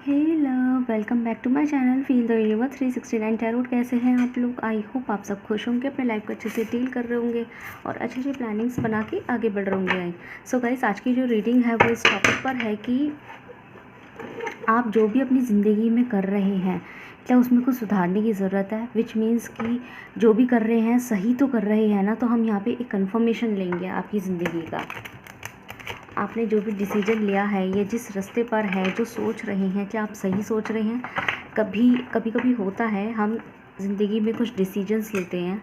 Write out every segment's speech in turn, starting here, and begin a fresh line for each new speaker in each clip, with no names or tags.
Hello, welcome back to my channel feel the universe 369 tarot. कैसे हैं आप लोग? आई होप आप सब खुश होंगे, अपने लाइफ को अच्छे से डील कर रहे होंगे और अच्छे अच्छे प्लानिंग्स बना के आगे बढ़ रहे होंगे। सो गाइस, आज की जो रीडिंग है वो इस टॉपिक पर है कि आप जो भी अपनी ज़िंदगी में कर रहे हैं क्या उसमें कुछ सुधारने की ज़रूरत है। विच मीन्स कि जो भी कर रहे हैं सही तो कर रहे हैं ना। तो हम यहाँ पे एक कंफर्मेशन लेंगे आपकी ज़िंदगी का। आपने जो भी डिसीजन लिया है या जिस रास्ते पर है, जो सोच रहे हैं, क्या आप सही सोच रहे हैं। कभी होता है हम ज़िंदगी में कुछ डिसीजंस लेते हैं,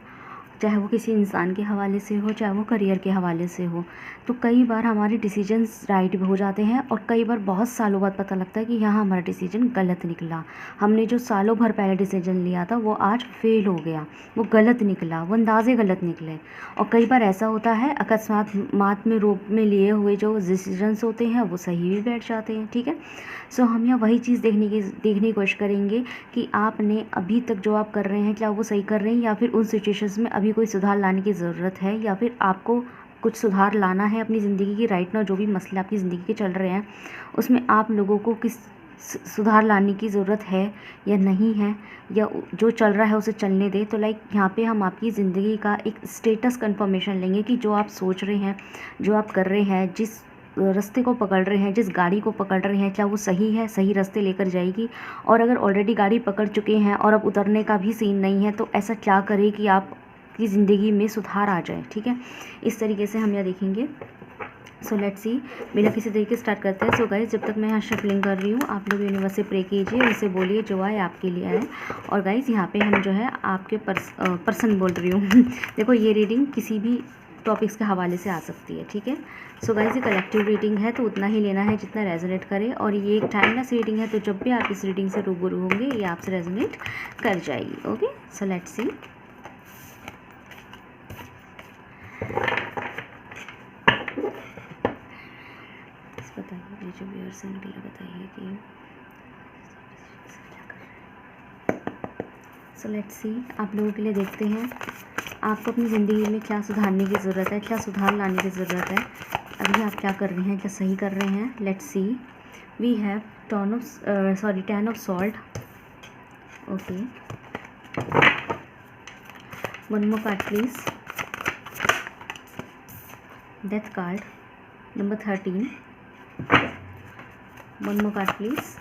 चाहे वो किसी इंसान के हवाले से हो, चाहे वो करियर के हवाले से हो। तो कई बार हमारे डिसीजंस राइट भी हो जाते हैं और कई बार बहुत सालों बाद पता लगता है कि यहाँ हमारा डिसीजन गलत निकला। हमने जो सालों भर पहले डिसीजन लिया था वो आज फेल हो गया, वो गलत निकला, वो अंदाज़े गलत निकले। और कई बार ऐसा होता है अकस्मात में रूप में लिए हुए जो डिसीजंस होते हैं वो सही भी बैठ जाते हैं। ठीक है, सो हम यहाँ वही चीज़ देखने की कोशिश करेंगे कि आपने अभी तक जो आप कर रहे हैं क्या वो सही कर रहे हैं, या फिर उन सिचुएशंस में अभी कोई सुधार लाने की ज़रूरत है, या फिर आपको कुछ सुधार लाना है अपनी ज़िंदगी की राइट नाउ। जो भी मसले आपकी ज़िंदगी के चल रहे हैं उसमें आप लोगों को किस सुधार लाने की ज़रूरत है या नहीं है, या जो चल रहा है उसे चलने दें। तो यहाँ पे हम आपकी ज़िंदगी का एक स्टेटस कंफर्मेशन लेंगे कि जो आप सोच रहे हैं, जो आप कर रहे हैं, जिस रास्ते को पकड़ रहे हैं, जिस गाड़ी को पकड़ रहे हैं, क्या वो सही है, सही रास्ते लेकर जाएगी। और अगर ऑलरेडी गाड़ी पकड़ चुके हैं और अब उतरने का भी सीन नहीं है तो ऐसा क्या करें कि आपकी ज़िंदगी में सुधार आ जाए। ठीक है, इस तरीके से हम यह देखेंगे। सो लेट्स सी, बिना किसी तरीके स्टार्ट करते हैं। सो गाइस, जब तक मैं यहाँ शफलिंग कर रही हूँ आप लोग यूनिवर्स से प्रे कीजिए, उनसे बोलिए जो आए आपके लिए आए। और गाइस यहाँ पे हम जो है आपके पर्सन बोल रही हूँ देखो, ये रीडिंग किसी भी टॉपिक्स के हवाले से आ सकती है। ठीक है, सो गाइस ये कलेक्टिव रीडिंग है तो उतना ही लेना है जितना रेजोनेट करे, और ये एक टाइमलेस रीडिंग है तो जब भी आप इस रीडिंग से रूबरू होंगे ये आपसे रेजोनेट कर जाएगी। Okay, so let's see. बताइए ये जो व्यूअर्स हैं उनके लिए बताइए कि सो लेट्स सी, आप लोगों के लिए देखते हैं आपको अपनी ज़िंदगी में क्या सुधारने की ज़रूरत है, क्या सुधार लाने की ज़रूरत है, अभी आप क्या कर रहे हैं, क्या सही कर रहे हैं। Let's see, we have 10 of salt. Okay, one more card please. Death card number 13। One more card please.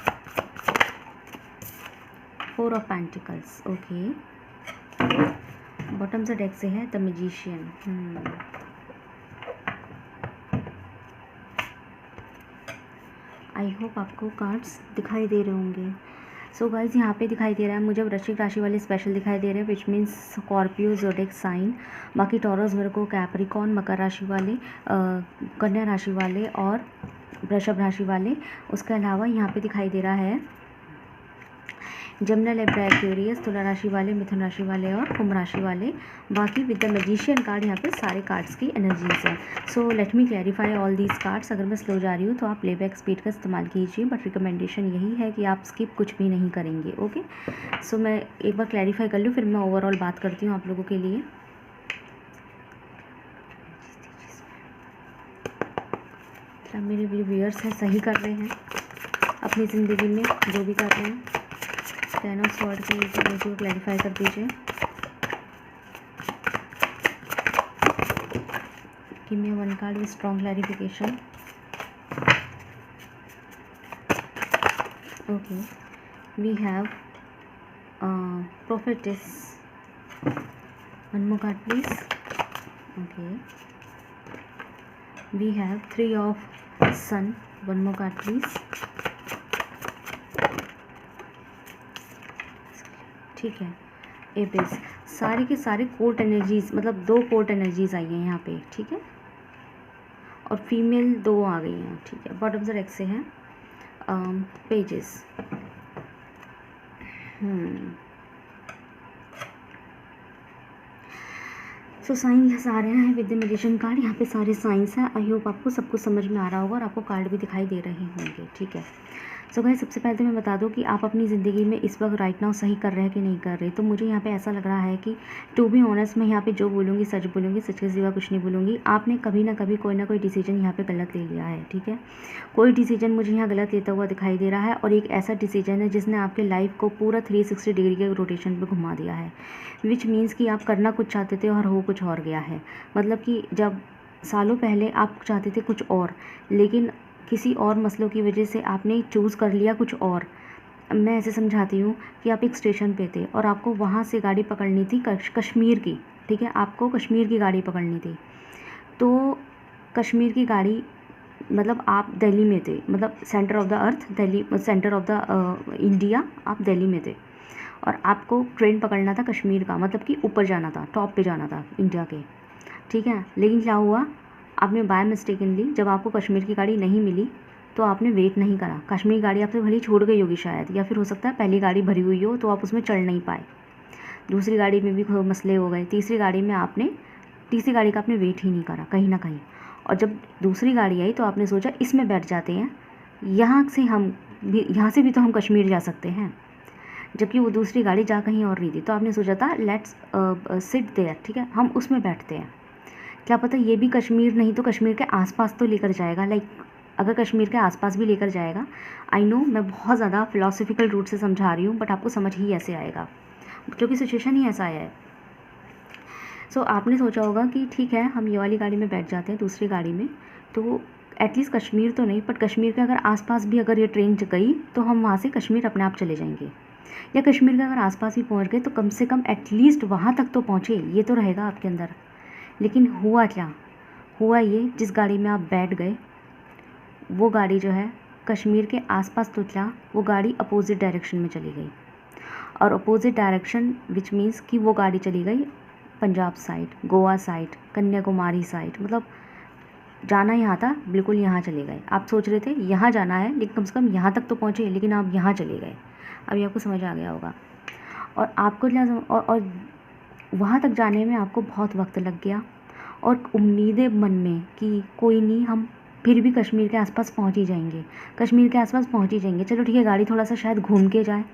4 of pentacles. Okay, bottom से डेक से है द मैजिशियन। आई होप आपको कार्ड्स दिखाई दे रहे होंगे। सो गाइज यहाँ पे दिखाई दे रहा है मुझे वृश्चिक राशि वाले स्पेशल दिखाई दे रहे हैं, which means Scorpio zodiac sign. बाकी टॉरस, वर्गो, कैप्रिकॉर्न, मकर राशि वाले, कन्या राशि वाले और वृषभ राशि वाले। उसके अलावा यहाँ पे दिखाई दे रहा है जमुना, लिब्रा, एक्वेरियस, तुला राशि वाले, मिथुन राशि वाले और कुंभ राशि वाले। बाकी विद द मैजिशियन कार्ड यहाँ पे सारे कार्ड्स की एनर्जीज हैं। So let me clarify all these cards. अगर मैं स्लो जा रही हूँ तो आप प्लेबैक स्पीड का इस्तेमाल कीजिए, बट रिकमेंडेशन यही है कि आप स्किप कुछ भी नहीं करेंगे। ओके, सो मैं एक बार क्लैरिफाई कर लूँ फिर मैं ओवरऑल बात करती हूँ आप लोगों के लिए। क्या मेरे व्यूअर्स हैं सही कर रहे हैं अपनी ज़िंदगी में जो भी कर रहे हैं? 10 ऑफ सॉर्ड के मुझे क्लैरिफाई कर दीजिए। Give me one card with strong clarification. Okay, we have prophetess. One more card please. Okay, we have 3 of sun. One more card please. ठीक है, एपिस। सारी के सारे कोर्ट एनर्जीज, मतलब 2 कोर्ट एनर्जीज आई हैं यहाँ पे। ठीक है, और फीमेल 2 आ गई हैं। ठीक है, बॉटम से डेक से हैं पेजेस। सो साइंस आ रहे हैं विद द मैजिशियन कार्ड। यहाँ पे सारे साइंस हैं। आई होप आपको सब कुछ समझ में आ रहा होगा और आपको कार्ड भी दिखाई दे रहे होंगे। ठीक है, सो गाइस, सबसे पहले तो मैं बता दूं कि आप अपनी ज़िंदगी में इस वक्त राइट नाउ सही कर रहे हैं कि नहीं कर रहे। तो मुझे यहाँ पे ऐसा लग रहा है कि टू बी ऑनेस्ट मैं यहाँ पे जो बोलूँगी सच बोलूँगी, सच के सिवा कुछ नहीं बोलूँगी। आपने कभी ना कभी कोई ना कोई डिसीजन यहाँ पे गलत ले लिया है, ठीक है। कोई डिसीजन मुझे यहाँ गलत लेता हुआ दिखाई दे रहा है, और एक ऐसा डिसीजन है जिसने आपके लाइफ को पूरा 360 डिग्री के रोटेशन पर घुमा दिया है। विच मीन्स कि आप करना कुछ चाहते थे और हो कुछ और गया है। मतलब कि जब सालों पहले आप चाहते थे कुछ और, लेकिन किसी और मसलों की वजह से आपने चूज़ कर लिया कुछ और। मैं ऐसे समझाती हूँ कि आप एक स्टेशन पे थे और आपको वहाँ से गाड़ी पकड़नी थी कश्मीर की, ठीक है। आपको कश्मीर की गाड़ी पकड़नी थी, तो कश्मीर की गाड़ी, मतलब आप दिल्ली में थे, मतलब centre of the earth Delhi, centre of the India आप दिल्ली में थे, और आपको ट्रेन पकड़ना था कश्मीर का, मतलब कि ऊपर जाना था, टॉप पे जाना था इंडिया के, ठीक है। लेकिन क्या हुआ, आपने बाय मिस्टेकनली जब आपको कश्मीर की गाड़ी नहीं मिली तो आपने वेट नहीं करा। कश्मीर की गाड़ी आपसे भले छूट गई होगी शायद, या फिर हो सकता है पहली गाड़ी भरी हुई हो तो आप उसमें चढ़ नहीं पाए, दूसरी गाड़ी में भी मसले हो गए, तीसरी गाड़ी का आपने वेट ही नहीं करा कहीं ना कहीं। और जब दूसरी गाड़ी आई तो आपने सोचा इसमें बैठ जाते हैं, यहाँ से भी तो हम कश्मीर जा सकते हैं, जबकि वो दूसरी गाड़ी जा कहीं और रही थी। तो आपने सोचा था लेट्स सिट देयर, ठीक है, हम उसमें बैठते हैं। क्या पता ये भी कश्मीर नहीं तो कश्मीर के आसपास तो लेकर जाएगा, लाइक अगर कश्मीर के आसपास भी लेकर जाएगा। आई नो मैं बहुत ज़्यादा फ़िलासफ़िकल रूट से समझा रही हूँ, बट आपको समझ ही ऐसे आएगा क्योंकि सिचुएशन ही ऐसा आया है। सो आपने सोचा होगा कि ठीक है हम ये वाली गाड़ी में बैठ जाते हैं, दूसरी गाड़ी में तो एटलीस्ट कश्मीर तो नहीं, बट कश्मीर के अगर आसपास भी अगर ये ट्रेन गई तो हम वहाँ से कश्मीर अपने आप चले जाएंगे, या कश्मीर के अगर आसपास भी पहुँच गए तो कम से कम एटलीस्ट वहाँ तक तो पहुँचे, ये तो रहेगा आपके अंदर। लेकिन हुआ क्या, हुआ ये, जिस गाड़ी में आप बैठ गए वो गाड़ी जो है कश्मीर के आसपास तो क्या, वो गाड़ी अपोजिट डायरेक्शन में चली गई, और अपोजिट डायरेक्शन विच मीन्स कि वो गाड़ी चली गई Punjab side, Goa side, Kanyakumari side, मतलब जाना यहाँ था बिल्कुल यहाँ चले गए। आप सोच रहे थे यहाँ जाना है लेकिन कम से कम यहाँ तक तो पहुँचे, लेकिन आप यहाँ चले गए। अभी आपको समझ आ गया होगा। और आपको क्या और वहाँ तक जाने में आपको बहुत वक्त लग गया, और उम्मीदें मन में कि कोई नहीं हम फिर भी कश्मीर के आसपास पहुँच ही जाएंगे, कश्मीर के आसपास पहुँच ही जाएंगे, चलो ठीक है गाड़ी थोड़ा सा शायद घूम के जाए,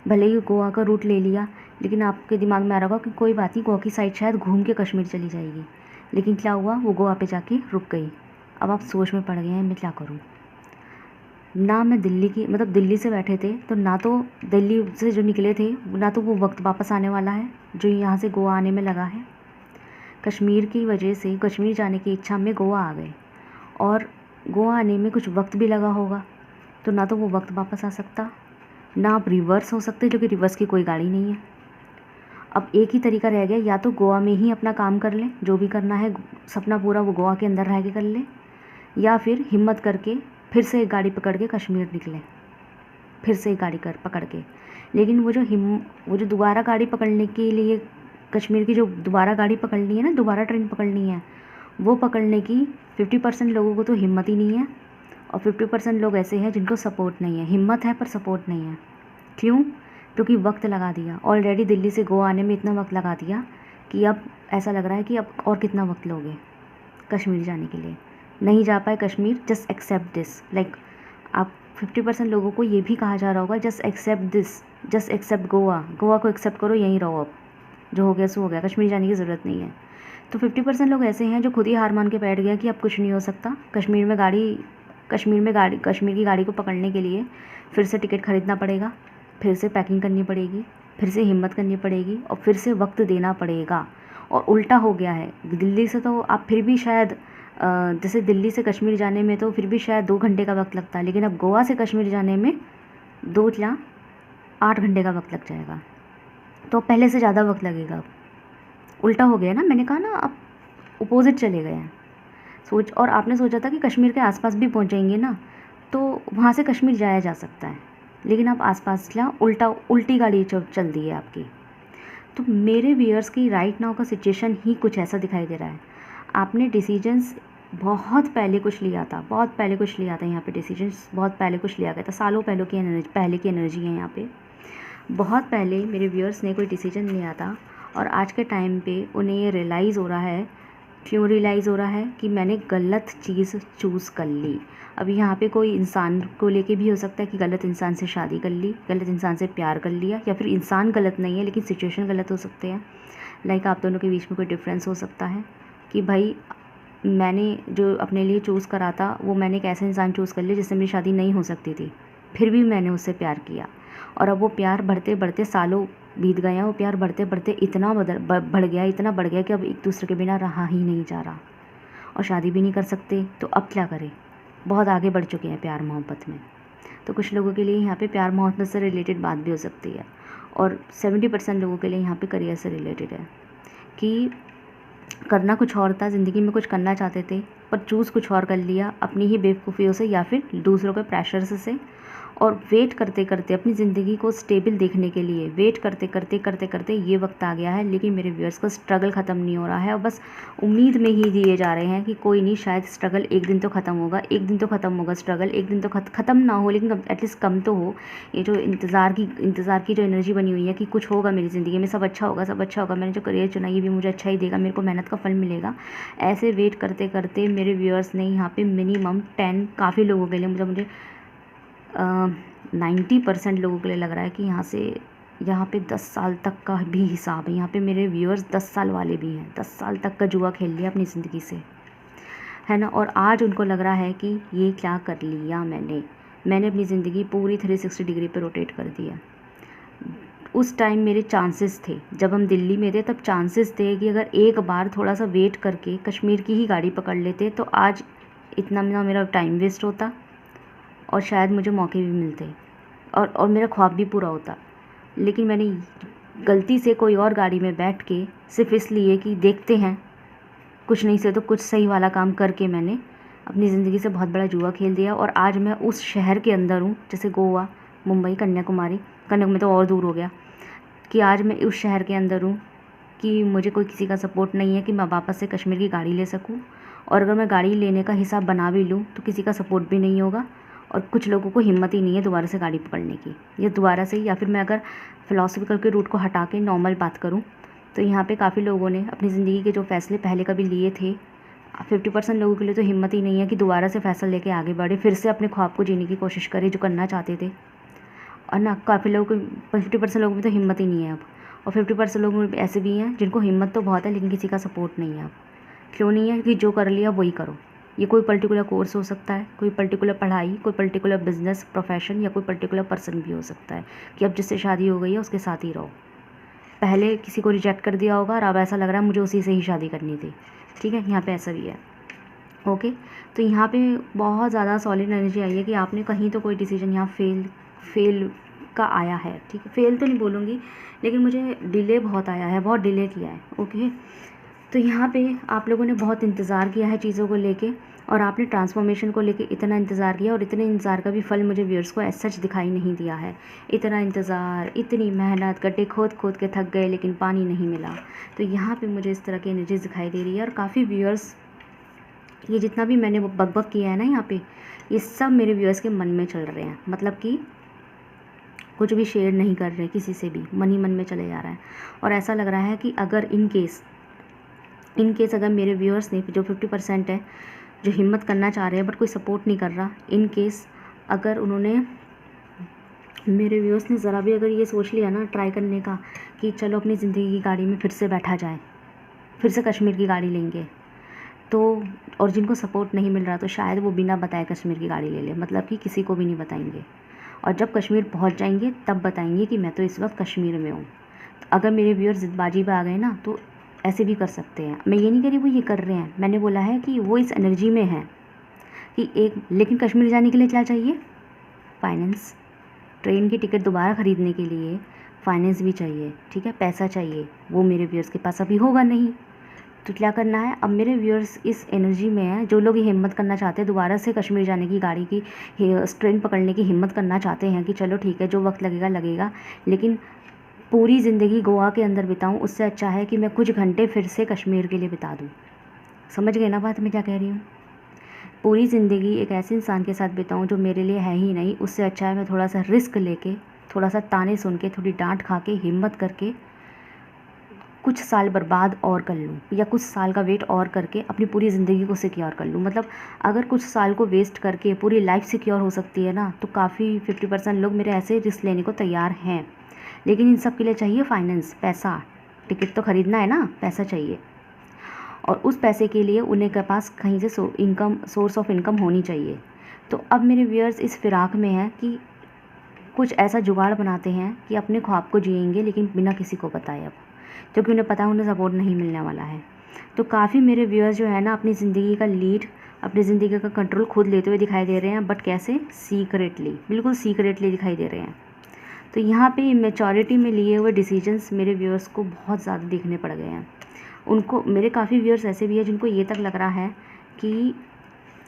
भले ही गोवा का रूट ले लिया, लेकिन आपके दिमाग में आ रहा होगा कि कोई बात नहीं गोवा की साइड शायद घूम के कश्मीर चली जाएगी। लेकिन क्या हुआ, वो गोवा पे जाके रुक गई। अब आप सोच में पड़ गए हैं मैं क्या करूँ। ना मैं दिल्ली से बैठे थे तो ना तो दिल्ली से जो निकले थे ना तो वो वक्त वापस आने वाला है जो यहाँ से गोवा आने में लगा है। कश्मीर की वजह से कश्मीर जाने की इच्छा में गोवा आ गए, और गोवा आने में कुछ वक्त भी लगा होगा, तो ना तो वो वक्त वापस आ सकता, ना आप रिवर्स हो सकते, क्योंकि रिवर्स की कोई गाड़ी नहीं है। अब एक ही तरीका रह गया, या तो गोवा में ही अपना काम कर लें, जो भी करना है सपना पूरा वो गोवा के अंदर रह के कर लें, या फिर हिम्मत करके फिर से एक गाड़ी पकड़ के कश्मीर निकलें, फिर से एक गाड़ी पकड़ के। लेकिन वो जो दोबारा गाड़ी पकड़ने के लिए कश्मीर की जो दोबारा गाड़ी पकड़नी है ना, दोबारा ट्रेन पकड़नी है, वो पकड़ने की 50% लोगों को तो हिम्मत ही नहीं है, और 50% लोग ऐसे हैं जिनको सपोर्ट नहीं है, हिम्मत है पर सपोर्ट नहीं है। क्यों? क्योंकि वक्त लगा दिया ऑलरेडी, दिल्ली से गोवा आने में इतना वक्त लगा दिया कि अब ऐसा लग रहा है कि अब और कितना वक्त लोगे कश्मीर जाने के लिए। नहीं जा पाए Kashmir, just accept this, like आप 50% लोगों को ये भी कहा जा रहा होगा just accept this, just accept Goa को एक्सेप्ट करो, यहीं रहो, अब जो हो गया सो हो गया, कश्मीर जाने की ज़रूरत नहीं है। तो 50% लोग ऐसे हैं जो खुद ही हार मान के बैठ गए कि अब कुछ नहीं हो सकता, कश्मीर की गाड़ी को पकड़ने के लिए फिर से टिकट ख़रीदना पड़ेगा, फिर से पैकिंग करनी पड़ेगी, फिर से हिम्मत करनी पड़ेगी, और फिर से वक्त देना पड़ेगा। और उल्टा हो गया है, दिल्ली से तो आप फिर भी शायद जैसे दिल्ली से कश्मीर जाने में तो फिर भी शायद 2 घंटे का वक्त लगता है, लेकिन अब गोवा से कश्मीर जाने में 2 या 8 घंटे का वक्त लग जाएगा, तो पहले से ज़्यादा वक्त लगेगा। अब उल्टा हो गया ना, मैंने कहा ना आप अपोजिट चले गए हैं सोच। और आपने सोचा था कि कश्मीर के आसपास भी पहुंचेंगे ना तो वहाँ से कश्मीर जाया जा सकता है, लेकिन आप आसपास क्या उल्टी गाड़ी चल दी है आपकी। तो मेरे व्यूअर्स की राइट नाउ का सिचुएशन ही कुछ ऐसा दिखाई दे रहा है। आपने डिसीजंस बहुत पहले कुछ लिया था, यहाँ पे डिसीजंस बहुत पहले कुछ लिया गया था, सालों पहले की एनर्जी है यहाँ पे। बहुत पहले मेरे व्यूअर्स ने कोई डिसीजन लिया था, और आज के टाइम पे उन्हें ये रियलाइज़ हो रहा है क्यों रियलाइज़ हो रहा है कि मैंने गलत चीज़ चूज़ कर ली। अब यहाँ पे कोई इंसान को लेके भी हो सकता है कि गलत इंसान से शादी कर ली, गलत इंसान से प्यार कर लिया, या फिर इंसान गलत नहीं है लेकिन सिचुएशन गलत हो सकते हैं। लाइक आप दोनों के बीच में कोई डिफरेंस हो सकता है कि भाई मैंने जो अपने लिए चूज़ करा था वो मैंने एक ऐसा इंसान चूज़ कर लिया जिससे मेरी शादी नहीं हो सकती थी, फिर भी मैंने उससे प्यार किया। और अब वो प्यार बढ़ते बढ़ते सालों बीत गए हैं, वो प्यार बढ़ते बढ़ते इतना बढ़ गया, इतना बढ़ गया कि अब एक दूसरे के बिना रहा ही नहीं जा रहा, और शादी भी नहीं कर सकते। तो अब क्या करें, बहुत आगे बढ़ चुके हैं प्यार मोहब्बत में। तो कुछ लोगों के लिए यहाँ पे प्यार मोहब्बत से रिलेटेड बात भी हो सकती है, और 70% लोगों के लिए यहाँ पे करियर से रिलेटेड है कि करना कुछ और था, ज़िंदगी में कुछ करना चाहते थे पर चूज़ कुछ और कर लिया अपनी ही बेवकूफ़ियों से या फिर दूसरों के प्रेशर से। और वेट करते करते अपनी ज़िंदगी को स्टेबल देखने के लिए वेट करते करते करते करते ये वक्त आ गया है, लेकिन मेरे व्यूअर्स का स्ट्रगल ख़त्म नहीं हो रहा है, और बस उम्मीद में ही दिए जा रहे हैं कि कोई नहीं, शायद स्ट्रगल एक दिन तो ख़त्म होगा, एक दिन तो ख़त्म होगा स्ट्रगल, एक दिन तो ख़त्म ना हो लेकिन एटलीस्ट कम तो हो। ये जो इंतज़ार की जो एनर्जी बनी हुई है कि कुछ होगा मेरी ज़िंदगी में, सब अच्छा होगा, सब अच्छा होगा, मैंने जो करियर चुना ये भी मुझे अच्छा ही देगा, मेरे को मेहनत का फल मिलेगा, ऐसे वेट करते करते मेरे व्यूअर्स ने यहाँ पे मिनिमम 10 काफ़ी लोगों के लिए मुझे 90% लोगों के लिए लग रहा है कि यहाँ पे 10 साल तक का भी हिसाब है। यहाँ पे मेरे व्यूअर्स 10 साल वाले भी हैं, 10 साल तक का जुआ खेल लिया अपनी ज़िंदगी से, है ना। और आज उनको लग रहा है कि ये क्या कर लिया मैंने अपनी ज़िंदगी पूरी 360 डिग्री पे रोटेट कर दिया। उस टाइम मेरे चांसेस थे, जब हम दिल्ली में थे तब चांसेस थे कि अगर एक बार थोड़ा सा वेट करके कश्मीर की ही गाड़ी पकड़ लेते तो आज इतना ना मेरा टाइम वेस्ट होता और शायद मुझे मौके भी मिलते और मेरा ख्वाब भी पूरा होता। लेकिन मैंने गलती से कोई और गाड़ी में बैठ के सिर्फ इसलिए कि देखते हैं कुछ नहीं से तो कुछ सही वाला काम करके मैंने अपनी ज़िंदगी से बहुत बड़ा जुआ खेल दिया। और आज मैं उस शहर के अंदर हूँ, जैसे गोवा, मुंबई, कन्याकुमारी में तो और दूर हो गया, कि आज मैं उस शहर के अंदर हूँ कि मुझे कोई किसी का सपोर्ट नहीं है कि मैं वापस से कश्मीर की गाड़ी ले सकूँ। और अगर मैं गाड़ी लेने का हिसाब बना भी लूँ तो किसी का सपोर्ट भी नहीं होगा, और कुछ लोगों को हिम्मत ही नहीं है दोबारा से गाड़ी पकड़ने की, या दोबारा से, या फिर मैं अगर फ़िलासफ़िकल के रूट को हटा के नॉर्मल बात करूँ तो यहाँ पे काफ़ी लोगों ने अपनी ज़िंदगी के जो फ़ैसले पहले कभी लिए थे, 50% लोगों के लिए तो हिम्मत ही नहीं है कि दोबारा से फ़ैसला लेके आगे बढ़े, फिर से अपने ख्वाब को जीने की कोशिश करें जो करना चाहते थे। और ना काफ़ी लोगों को 50% लोगों में तो हिम्मत ही नहीं है अब, और 50% लोग ऐसे भी हैं जिनको हिम्मत तो बहुत है लेकिन किसी का सपोर्ट नहीं है अब। क्यों नहीं है? कि जो कर लिया वही करो। ये कोई पर्टिकुलर कोर्स हो सकता है, कोई पर्टिकुलर पढ़ाई, कोई पर्टिकुलर बिजनेस प्रोफेशन, या कोई पर्टिकुलर पर्सन भी हो सकता है कि अब जिससे शादी हो गई है उसके साथ ही रहो। पहले किसी को रिजेक्ट कर दिया होगा और अब ऐसा लग रहा है मुझे उसी से ही शादी करनी थी, ठीक है। यहाँ पे ऐसा भी है, ओके। तो यहाँ पे बहुत ज़्यादा सॉलिड एनर्जी आई है कि आपने कहीं तो कोई डिसीजन यहाँ फेल का आया है, ठीक है। फेल तो नहीं बोलूँगी लेकिन मुझे डिले बहुत आया है, बहुत डिले किया है, ओके। तो यहाँ पे आप लोगों ने बहुत इंतज़ार किया है चीज़ों को लेके, और आपने ट्रांसफॉर्मेशन को लेके इतना इंतज़ार किया, और इतने इंतज़ार का भी फल मुझे व्यूअर्स को एज सच दिखाई नहीं दिया है। इतना इंतज़ार, इतनी मेहनत, गड्ढे खोद खोद के थक गए लेकिन पानी नहीं मिला। तो यहाँ पे मुझे इस तरह की एनर्जीज दिखाई दे रही है, और काफ़ी व्यूअर्स, ये जितना भी मैंने बकबक किया है ना यहाँ पे, ये सब मेरे व्यूअर्स के मन में चल रहे हैं, मतलब कि कुछ भी शेयर नहीं कर रहे किसी से भी, मन ही मन में चले जा रहा है। और ऐसा लग रहा है कि अगर इन केस अगर मेरे व्यूअर्स ने जो 50% है जो हिम्मत करना चाह रहे हैं बट कोई सपोर्ट नहीं कर रहा, इन केस अगर उन्होंने, मेरे व्यूअर्स ने ज़रा भी अगर ये सोच लिया ना ट्राई करने का कि चलो अपनी ज़िंदगी की गाड़ी में फिर से बैठा जाए, फिर से कश्मीर की गाड़ी लेंगे, तो और जिनको सपोर्ट नहीं मिल रहा तो शायद वो बिना बताए कश्मीर की गाड़ी ले ले, मतलब कि किसी को भी नहीं बताएंगे, और जब कश्मीर पहुंच जाएंगे तब बताएंगे कि मैं तो इस वक्त कश्मीर में हूँ। तो अगर मेरे व्यूअर्स ज़िदबाजी पे आ गए ना तो ऐसे भी कर सकते हैं। मैं ये नहीं कह रही वो ये कर रहे हैं, मैंने बोला है कि वो इस एनर्जी में है कि लेकिन कश्मीर जाने के लिए क्या चाहिए? फाइनेंस। ट्रेन की टिकट दोबारा ख़रीदने के लिए फाइनेंस भी चाहिए, ठीक है, पैसा चाहिए, वो मेरे व्यूअर्स के पास अभी होगा नहीं। तो क्या करना है, अब मेरे व्यूअर्स इस एनर्जी में है, जो लोग ये हिम्मत करना चाहते हैं दोबारा से कश्मीर जाने की, गाड़ी की ट्रेन पकड़ने की हिम्मत करना चाहते हैं कि चलो ठीक है जो वक्त लगेगा लगेगा, लेकिन पूरी ज़िंदगी गोवा के अंदर बिताऊं उससे अच्छा है कि मैं कुछ घंटे फिर से कश्मीर के लिए बिता दूं। समझ गए ना बात मैं क्या कह रही हूँ? पूरी ज़िंदगी एक ऐसे इंसान के साथ बिताऊं जो मेरे लिए है ही नहीं, उससे अच्छा है मैं थोड़ा सा रिस्क लेके, थोड़ा सा ताने सुन के, थोड़ी डांट खा के, हिम्मत करके कुछ साल बर्बाद और कर लूँ या कुछ साल का वेट और करके अपनी पूरी ज़िंदगी को सिक्योर कर लूँ। मतलब अगर कुछ साल को वेस्ट करके पूरी लाइफ सिक्योर हो सकती है ना, तो काफ़ी 50% लोग मेरे ऐसे रिस्क लेने को तैयार हैं। लेकिन इन सब के लिए चाहिए फाइनेंस, पैसा। टिकट तो ख़रीदना है ना, पैसा चाहिए। और उस पैसे के लिए उन्हें के पास कहीं से सोर्स ऑफ इनकम होनी चाहिए। तो अब मेरे व्यूअर्स इस फिराक में है कि कुछ ऐसा जुगाड़ बनाते हैं कि अपने ख्वाब को जिएंगे, लेकिन बिना किसी को बताए। अब क्योंकि उन्हें पता है उन्हें सपोर्ट नहीं मिलने वाला है। तो काफ़ी मेरे व्यूअर्स जो है ना, अपनी ज़िंदगी का लीड, अपनी ज़िंदगी का कंट्रोल खुद लेते हुए दिखाई दे रहे हैं। बट कैसे? सीक्रेटली, बिल्कुल सीक्रेटली दिखाई दे रहे हैं। तो यहाँ पे मैच्योरिटी में लिए हुए डिसीजंस मेरे व्यूअर्स को बहुत ज़्यादा देखने पड़ गए हैं। उनको, मेरे काफ़ी व्यूअर्स ऐसे भी हैं जिनको ये तक लग रहा है कि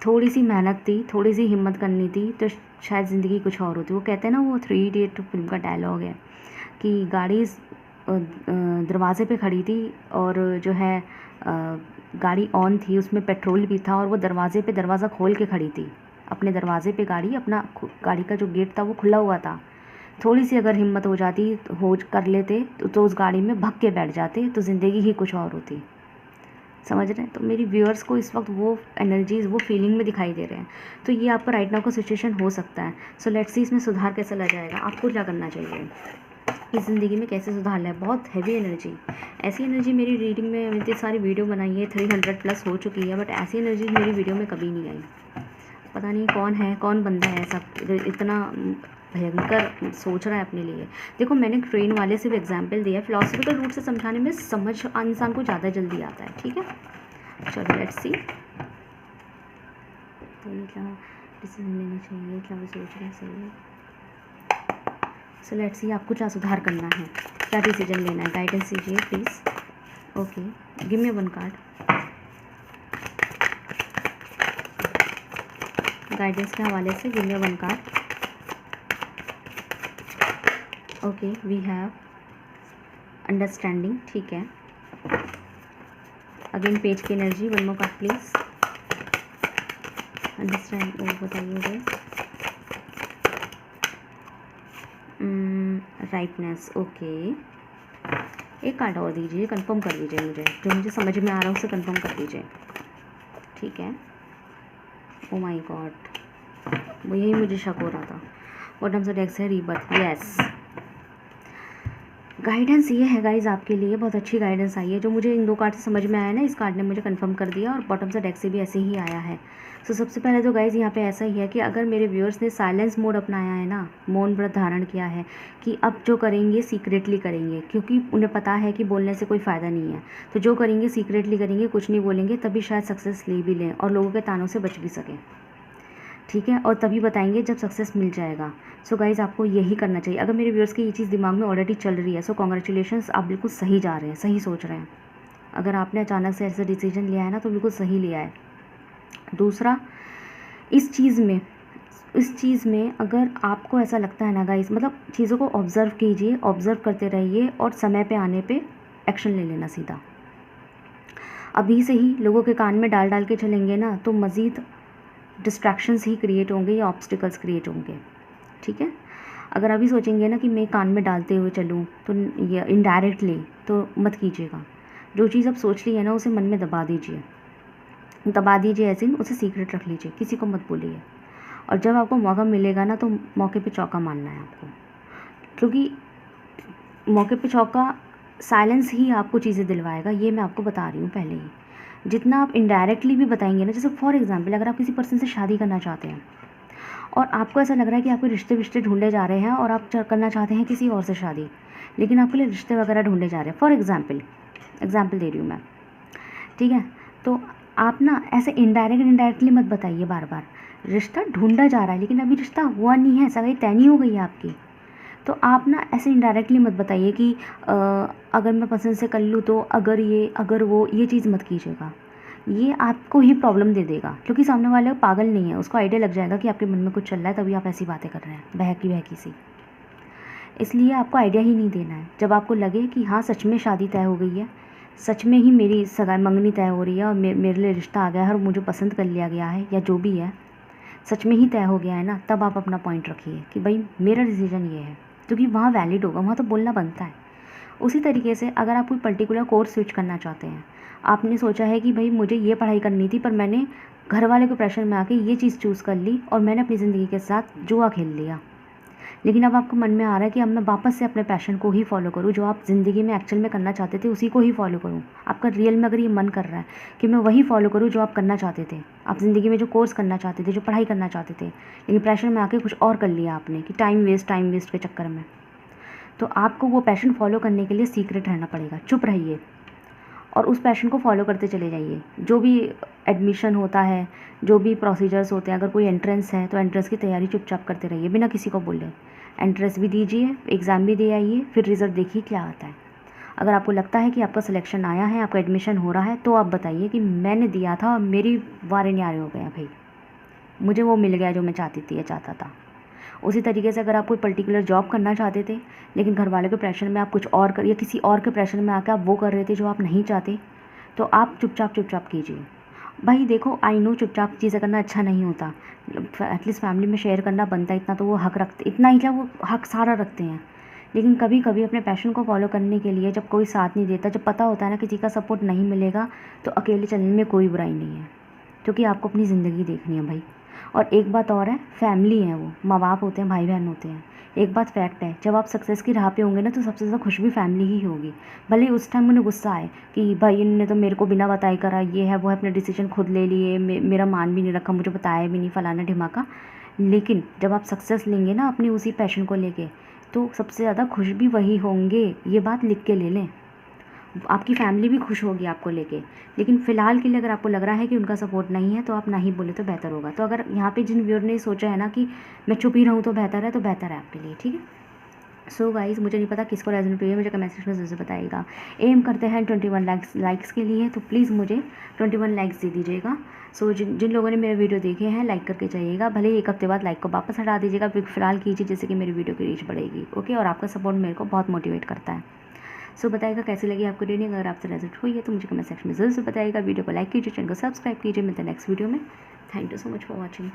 थोड़ी सी मेहनत थी, थोड़ी सी हिम्मत करनी थी तो शायद ज़िंदगी कुछ और होती। वो कहते हैं ना, वो 3 इडियट फिल्म का डायलॉग है कि गाड़ी दरवाजे पे खड़ी थी और जो है गाड़ी ऑन थी, उसमें पेट्रोल भी था और वो दरवाजे पे दरवाज़ा खोल के खड़ी थी। अपने दरवाजे पे गाड़ी, अपना गाड़ी का जो गेट था वो खुला हुआ था। थोड़ी सी अगर हिम्मत हो जाती, हो कर लेते तो उस गाड़ी में भग के बैठ जाते, तो ज़िंदगी ही कुछ और होती। समझ रहे हैं? तो मेरी व्यूअर्स को इस वक्त वो एनर्जीज़, वो फीलिंग में दिखाई दे रहे हैं। तो ये आपका राइट नाउ का सिचुएशन हो सकता है। सो लेट्स सी इसमें सुधार कैसे ला जाएगा, आपको क्या करना चाहिए, इस ज़िंदगी में कैसे सुधार लाए। बहुत हैवी एनर्जी, ऐसी एनर्जी मेरी रीडिंग में, इतनी सारी वीडियो बनाई है, 300+ हो चुकी है, बट ऐसी एनर्जी मेरी वीडियो में कभी नहीं आई। पता नहीं कौन है, कौन बंदा है ऐसा जो इतना भयंकर सोच रहा है अपने लिए। देखो, मैंने ट्रेन वाले से भी एग्जाम्पल दिया है। फिलोसफिकल रूट से समझाने में समझ इंसान को ज़्यादा जल्दी आता है। ठीक है, चलो लेट्स सी। तो ये क्या डिसीजन लेना चाहिए, क्या वो सोच रहे हैं, सही है। सो लेट्स सी आपको क्या सुधार करना है, क्या डिसीजन लेना है, गाइडेंस दीजिए please. Okay, give me 1 card. Guidance के हवाले से give me 1 card. Okay, we have understanding. ठीक है, अगेन पेज की energy, 1 more card please. Understand, वो बताइए। राइटनेस। ओके, एक कार्ड और दीजिए, कंफर्म कर दीजिए मुझे, जो मुझे समझ में आ रहा है उसे कंफर्म कर दीजिए। ठीक है, ओ माय गॉड, वो यही मुझे शक हो रहा था। बॉटम से डेक्स है रीबर्थ। यस, गाइडेंस ये है गाइज आपके लिए, बहुत अच्छी गाइडेंस आई है। जो मुझे इन 2 कार्ड से समझ में आया ना, इस कार्ड ने मुझे कंफर्म कर दिया, और बॉटम से डेक से भी ऐसे ही आया है। सो सबसे पहले तो गाइज यहाँ पे ऐसा ही है कि अगर मेरे व्यूअर्स ने साइलेंस मोड अपनाया है ना, मौन व्रत धारण किया है कि अब जो करेंगे सीक्रेटली करेंगे, क्योंकि उन्हें पता है कि बोलने से कोई फ़ायदा नहीं है, तो जो करेंगे सीक्रेटली करेंगे, कुछ नहीं बोलेंगे, तभी शायद सक्सेस ले भी लें और लोगों के तानों से बच भी सकें। ठीक है, और तभी बताएंगे जब सक्सेस मिल जाएगा। सो गाइज़ आपको यही करना चाहिए। अगर मेरे व्यूअर्स की ये चीज़ दिमाग में ऑलरेडी चल रही है, सो कॉन्ग्रेचुलेशंस, आप बिल्कुल सही जा रहे हैं, सही सोच रहे हैं। अगर आपने अचानक से ऐसा डिसीजन लिया है ना, तो बिल्कुल सही लिया है। दूसरा, इस चीज़ में अगर आपको ऐसा लगता है ना गाइज़, मतलब चीज़ों को ऑब्ज़र्व कीजिए, ऑब्ज़र्व करते रहिए और समय पे आने पे एक्शन ले लेना सीधा। अभी से ही लोगों के कान में डाल डाल के चलेंगे ना, तो मज़ीद डिस्ट्रैक्शंस ही क्रिएट होंगे या ऑब्स्टिकल्स क्रिएट होंगे। ठीक है, अगर अभी सोचेंगे ना कि मैं कान में डालते हुए चलूँ, तो ये इनडायरेक्टली तो मत कीजिएगा। जो चीज़ आप सोच ली है ना, उसे मन में दबा दीजिए, ऐसे ही उसे सीक्रेट रख लीजिए, किसी को मत बोलिए। और जब आपको मौका मिलेगा ना, तो मौके पे चौका मारना है आपको, क्योंकि मौके पे चौका, साइलेंस ही आपको चीज़ें दिलवाएगा। ये मैं आपको बता रही हूँ पहले ही। जितना आप इनडायरेक्टली भी बताएंगे ना, जैसे फॉर एग्जांपल अगर आप किसी पर्सन से शादी करना चाहते हैं और आपको ऐसा लग रहा है कि आपके रिश्ते ढूंढे जा रहे हैं और आप करना चाहते हैं किसी और से शादी, लेकिन आपके लिए रिश्ते वगैरह ढूंढे जा रहे हैं, फॉर एग्जांपल दे रही हूँ मैं। ठीक है, तो आप ना ऐसे इनडायरेक्टली मत बताइए बार बार। रिश्ता ढूंढा जा रहा है लेकिन अभी रिश्ता हुआ नहीं है, सगाई तय नहीं हो गई है आपकी, तो आप ना ऐसे इनडायरेक्टली मत बताइए कि अगर मैं पसंद से कर लूँ तो अगर ये अगर वो, ये चीज़ मत कीजिएगा। ये आपको ही प्रॉब्लम दे देगा, क्योंकि सामने वाले पागल नहीं है, उसको आइडिया लग जाएगा कि आपके मन में कुछ चल रहा है, तभी आप ऐसी बातें कर रहे हैं बहकी सी। इसलिए आपको आइडिया ही नहीं देना है। जब आपको लगे कि हाँ सच में शादी तय हो गई है, सच में ही मेरी सगाई मंगनी तय हो रही है और मेरे लिए रिश्ता आ गया है और मुझे पसंद कर लिया गया है, या जो भी है सच में ही तय हो गया है ना, तब आप अपना पॉइंट रखिए कि भाई मेरा डिसीजन ये है, क्योंकि वहाँ वैलिड होगा, वहाँ तो बोलना बनता है। उसी तरीके से अगर आप कोई पर्टिकुलर कोर्स स्विच करना चाहते हैं, आपने सोचा है कि भाई मुझे ये पढ़ाई करनी थी, पर मैंने घर वाले के प्रेशर में आके ये चीज़ चूज़ कर ली और मैंने अपनी ज़िंदगी के साथ जुआ खेल लिया। लेकिन अब आपको मन में आ रहा है कि अब मैं वापस से अपने पैशन को ही फॉलो करूँ, जो आप ज़िंदगी में एक्चुअल में करना चाहते थे उसी को ही फॉलो करूँ। आपका रियल में अगर ये मन कर रहा है कि मैं वही फॉलो करूँ जो आप करना चाहते थे, आप ज़िंदगी में जो कोर्स करना चाहते थे, जो पढ़ाई करना चाहते थे, लेकिन प्रेशर में आके कुछ और कर लिया आपने कि टाइम वेस्ट के चक्कर में, तो आपको वो पैशन फॉलो करने के लिए सीक्रेट रहना पड़ेगा। चुप रहिए और उस पैशन को फॉलो करते चले जाइए। जो भी एडमिशन होता है, जो भी प्रोसीजर्स होते हैं, अगर कोई एंट्रेंस है तो एंट्रेंस की तैयारी चुपचाप करते रहिए बिना किसी को बोले। एंट्रेंस भी दीजिए, एग्ज़ाम भी दे आइए, फिर रिज़ल्ट देखिए क्या आता है। अगर आपको लगता है कि आपका सिलेक्शन आया है, आपका एडमिशन हो रहा है, तो आप बताइए कि मैंने दिया था और मेरी वारे न्यारे हो गया भाई, मुझे वो मिल गया जो मैं चाहती थी या चाहता था। उसी तरीके से अगर आप कोई पर्टिकुलर जॉब करना चाहते थे, लेकिन घर वालों के प्रेशर में आप कुछ और कर या किसी और के प्रेशर में आकर आप वो कर रहे थे जो आप नहीं चाहते, तो आप चुपचाप कीजिए। भाई देखो, आई नो चुपचाप चीज़ें करना अच्छा नहीं होता, एटलीस्ट फैमिली में शेयर करना बनता है, इतना तो वो हक रखते, इतना ही क्या वो हक सारा रखते हैं। लेकिन कभी कभी अपने पैशन को फॉलो करने के लिए जब कोई साथ नहीं देता, जब पता होता है ना किसी का सपोर्ट नहीं मिलेगा, तो अकेले चलने में कोई बुराई नहीं है, क्योंकि आपको अपनी ज़िंदगी देखनी है भाई। और एक बात और है, फैमिली है, वो माँ बाप होते हैं, भाई बहन होते हैं। एक बात फैक्ट है, जब आप सक्सेस की राह पे होंगे ना, तो सबसे ज़्यादा खुश भी फैमिली ही होगी। भले उस टाइम उन्हें गुस्सा आए कि भाई इन्होंने तो मेरे को बिना बताए करा, ये है वो है, अपना डिसीजन खुद ले लिए, मेरा मान भी नहीं रखा, मुझे बताया भी नहीं, फलाना ढिमाका। लेकिन जब आप सक्सेस लेंगे ना अपनी उसी पैशन को लेके, तो सबसे ज़्यादा खुश भी वही होंगे। ये बात लिख के ले लें। आपकी फैमिली भी खुश होगी आपको लेके। लेकिन फ़िलहाल के लिए अगर आपको लग रहा है कि उनका सपोर्ट नहीं है, तो आप ना ही बोले तो बेहतर होगा। तो अगर यहाँ पे जिन व्यूअर ने सोचा है ना कि मैं चुप ही रहूँ तो बेहतर है, तो बेहतर है आपके लिए, ठीक है। सो गाइज़, मुझे नहीं पता किसको रेजोनेट हुई है, मुझे कमेंट सेक्शन में ज़रूर बताइएगा। एम करते हैं 21 लाइक्स के लिए, तो प्लीज़ मुझे 21 लाइक्स दे दीजिएगा। सो जिन लोगों ने मेरे वीडियो देखे हैं, लाइक करके जाइएगा। भले ही एक हफ्ते बाद लाइक को वापस हटा दीजिएगा, फिलहाल कीजिए, जिससे कि मेरी वीडियो की रीच बढ़ेगी। ओके, और आपका सपोर्ट मेरे को बहुत मोटिवेट करता है। सो बताइएगा कैसी लगी आपको रीडिंग। अगर आपसे रेजल्ट हुई है तो मुझे कमेंट सेक्शन में ज़रूर से बताइएगा। वीडियो को लाइक कीजिए, चैनल को सब्सक्राइब कीजिए। मिलते हैं नेक्स्ट वीडियो में। Thank you so much for watching.